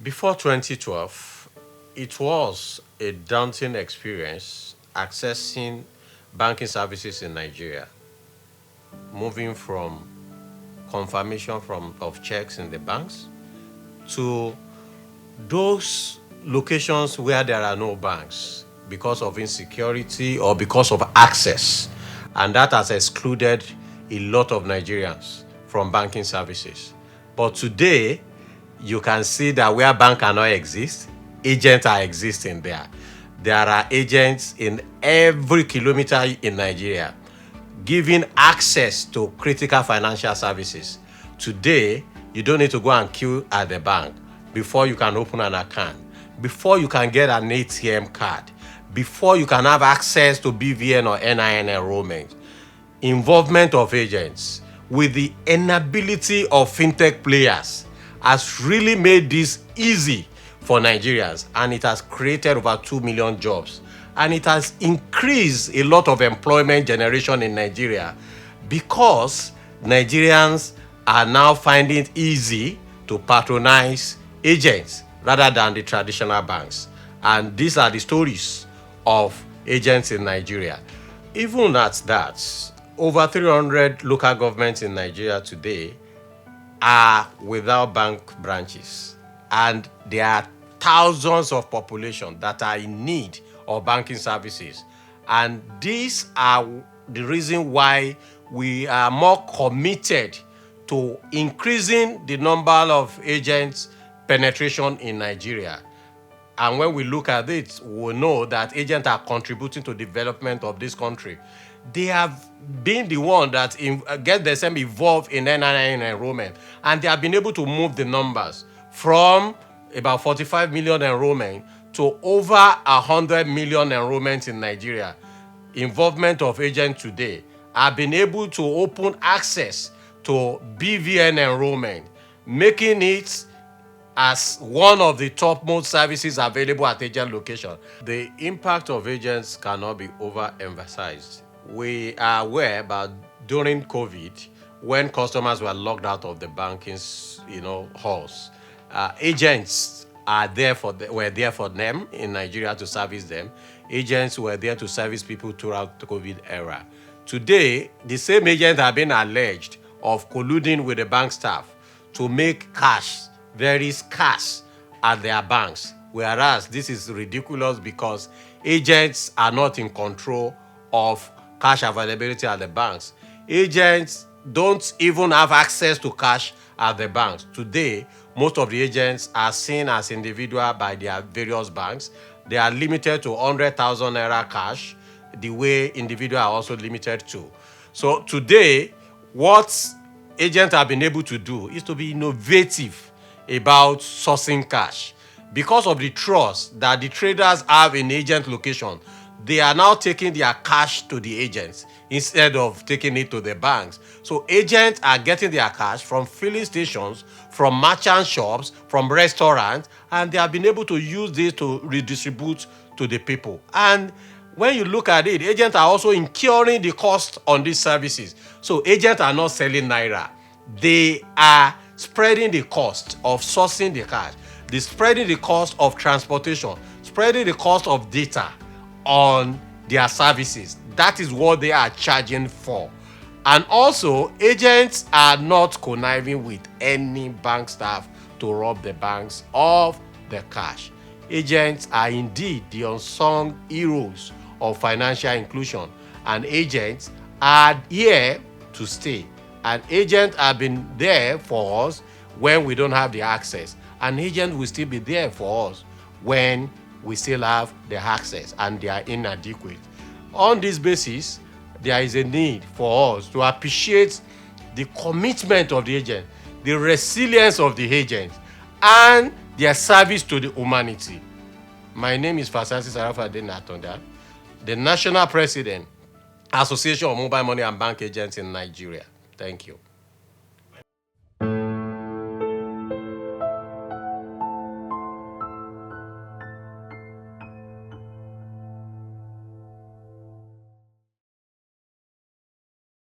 Before 2012, it was a daunting experience accessing banking services in Nigeria, moving from confirmation of checks in the banks to those locations where there are no banks because of insecurity or because of access. And that has excluded a lot of Nigerians from banking services. But today, you can see that where bank cannot exist, agents are existing there. There are agents in every kilometer in Nigeria giving access to critical financial services. Today, you don't need to go and queue at the bank before you can open an account, before you can get an ATM card, before you can have access to BVN or NIN enrollment. Involvement of agents with the inability of fintech players has really made this easy for Nigerians, and it has created over 2 million jobs. And it has increased a lot of employment generation in Nigeria because Nigerians are now finding it easy to patronize agents rather than the traditional banks. And these are the stories of agents in Nigeria. Even at that, over 300 local governments in Nigeria today are without bank branches. And there are thousands of population that are in need of banking services. And these are the reason why we are more committed to increasing the number of agents penetration in Nigeria. And when we look at it, we know that agents are contributing to the development of this country. They have been the one that get themselves involved in NIN enrollment, and they have been able to move the numbers from about 45 million enrollment to over 100 million enrollments in Nigeria. Involvement of agents today have been able to open access to BVN enrollment, making it as one of the topmost services available at agent location. The impact of agents cannot be overemphasized. We are aware about during COVID, when customers were locked out of the banking, halls, agents were there for them in Nigeria to service them. Agents were there to service people throughout the COVID era. Today, the same agents have been alleged of colluding with the bank staff to make cash very scarce at their banks, whereas this is ridiculous because agents are not in control of cash availability at the banks. Agents don't even have access to cash at the banks. Today, most of the agents are seen as individual by their various banks. They are limited to 100,000 naira cash, the way individuals are also limited to. So today, what agents have been able to do is to be innovative about sourcing cash. Because of the trust that the traders have in agent location, they are now taking their cash to the agents instead of taking it to the banks. So agents are getting their cash from filling stations, from merchant shops, from restaurants, and they have been able to use this to redistribute to the people. And when you look at it, agents are also incurring the cost on these services. So agents are not selling naira. They are spreading the cost of sourcing the cash. They're spreading the cost of transportation, spreading the cost of data on their services. That is what they are charging for. And also, agents are not conniving with any bank staff to rob the banks of the cash. Agents are indeed the unsung heroes of financial inclusion, and agents are here to stay. And agents have been there for us when we don't have the access. An agent will still be there for us when we still have the access and they are inadequate. On this basis, there is a need for us to appreciate the commitment of the agent, the resilience of the agent, and their service to the humanity. My name is Fasasi Sarafadin Atonda, the National President, Association of Mobile Money and Bank Agents in Nigeria. Thank you.